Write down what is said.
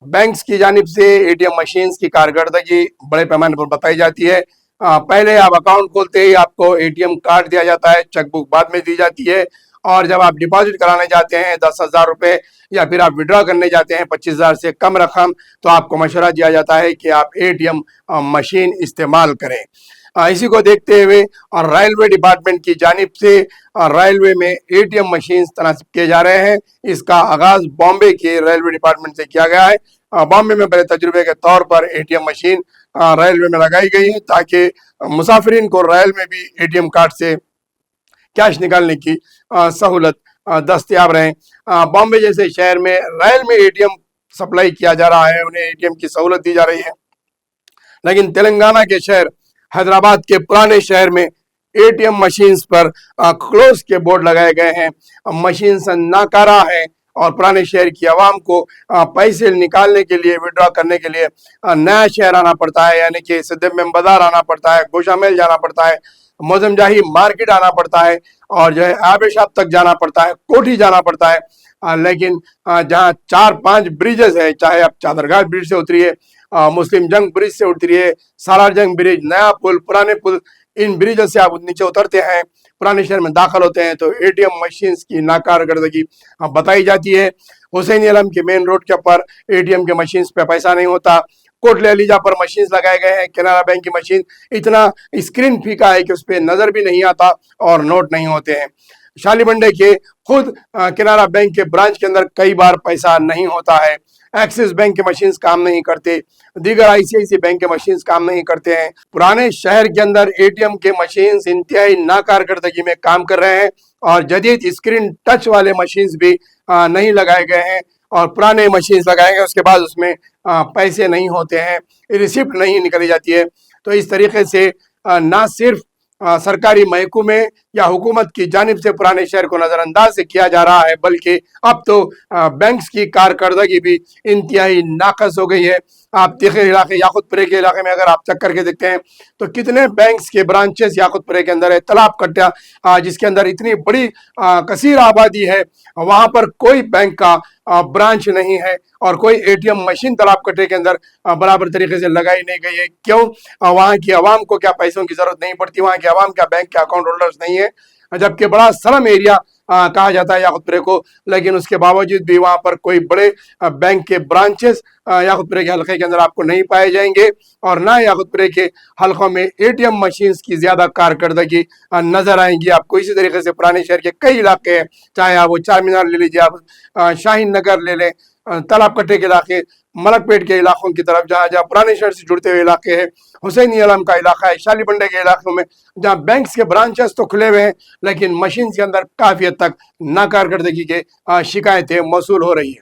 Banks की जानिब से एटीएम मशीन्स की कारकर्दगी बड़े पैमाने पर बताई जाती है। पहले आप अकाउंट खोलते ही आपको एटीएम कार्ड दिया जाता है, चेकबुक बाद में दी जाती है, और जब आप डिपॉजिट कराने जाते हैं 10,000 रुपये या फिर आप विड्रॉ करने जाते हैं 25,000 से कम रकम, तो आपको मशवरा दिया जाता है कि आप एटीएम मशीन इस्तेमाल करें। इसी को देखते हुए और रेलवे डिपार्टमेंट की जानिब से रेलवे में एटीएम मशीन तनासिब किए जा रहे हैं। इसका आगाज बॉम्बे के रेलवे डिपार्टमेंट से किया गया है। बॉम्बे में बड़े तजुर्बे के तौर पर एटीएम मशीन रेलवे में लगाई गई है ताकि मुसाफिरीन को रेल में भी एटीएम कार्ड से कैश निकालने की सहूलत दस्तयाब रहे। बॉम्बे जैसे शहर में रेल में एटीएम सप्लाई किया जा रहा है, उन्हें एटीएम की सहूलत दी जा रही है, लेकिन तेलंगाना के शहर हैदराबाद के पुराने शहर में एटीएम मशीन्स पर क्लोज के बोर्ड लगाए गए हैं। मशीन नाकारा है और पुराने शहर की आवाम को पैसे निकालने के लिए, विड्रॉ करने के लिए नया शहर आना पड़ता है, यानी कि सिद्दीक बाजार आना पड़ता है, गोशामेल जाना पड़ता है, मोजमजाही मार्केट आना पड़ता है, और जो है आबेशाब तक जाना पड़ता है, कोठी जाना पड़ता है। लेकिन जहाँ 4-5 ब्रिजेस है, चाहे आप चादरघाट ब्रिज से उतरिए, मुस्लिम जंग ब्रिज से उतरिए, सालार जंग ब्रिज, नया पुल, पुराने पुल, इन ब्रिजों से आप नीचे उतरते हैं, पुराने शहर में दाखिल होते हैं, तो एटीएम मशीन्स की नाकारकर्दगी बताई जाती है। हुसैनी आलम के मेन रोड के ऊपर एटीएम के मशीन्स पे पैसा नहीं होता। कोटले अलीजा पर मशीन्स लगाए गए हैं। केनरा बैंक की मशीन इतना स्क्रीन फीका है कि उस पर नजर भी नहीं आता और नोट नहीं होते हैं। शालीबंडे के खुद केनरा बैंक के ब्रांच के अंदर कई बार पैसा नहीं होता है। एक्सिस बैंक के मशीन्स काम नहीं करते, दीगर आईसीआईसी बैंक के मशीन्स काम नहीं करते हैं। पुराने शहर के अंदर एटीएम के मशीन्स इंतहाई नाकारकर्दगी में काम कर रहे हैं और जदीद स्क्रीन टच वाले मशीन्स भी नहीं लगाए गए हैं, और पुराने मशीन्स लगाए गए उसके बाद उसमें पैसे नहीं होते हैं, रिसिप्ट नहीं निकली जाती है। तो इस तरीके से ना सिर्फ सरकारी महकमे या हुकूमत की जानिब से पुराने शहर को नजरअंदाज से किया जा रहा है, बल्कि अब तो बैंक्स की कारकर्दगी भी इंतहाई नाकस हो गई है। आप तिखिर इलाके, याकुतपुरे के इलाके में अगर आप चेक करके देखते हैं तो कितने बैंक्स के ब्रांचेस याकुतपुरे के अंदर है। तालाब कट्टा जिसके अंदर इतनी बड़ी कसीर आबादी है, वहां पर कोई बैंक का ब्रांच नहीं है और कोई एटीएम मशीन तालाब कट्टे के अंदर बराबर तरीके से लगाई नहीं गई है। क्यों? वहां की आवाम को क्या पैसों की जरूरत नहीं पड़ती? वहां की आवाम क्या बैंक के अकाउंट होल्डर्स नहीं है? जबकि बड़ा स्लम एरिया कहा जाता है याकुतपुरे को, लेकिन उसके बावजूद भी वहां पर कोई बड़े बैंक के ब्रांचेस याकुतपुरे के हल्के के अंदर आपको नहीं पाए जाएंगे, और ना याकुतपुरे के हल्कों में एटीएम मशीन्स की ज्यादा कारकर्दगी नजर आएंगी आपको। इसी तरीके से पुराने शहर के कई इलाके हैं, चाहे आप वो चार मीनार ले लीजिए, आप शाहीन नगर ले लें, तालाब कट्टे के इलाके, मलकपेट के इलाकों की तरफ जहाँ जहाँ पुराने शहर से जुड़ते हुए इलाके हैं, हुसैनी आलम का इलाका है, शालीबंडे के इलाकों में जहाँ बैंक्स के ब्रांचेस तो खुले हुए हैं, लेकिन मशीन के अंदर काफी हद तक नाकारकर्दगी के शिकायतें मौसूल हो रही है।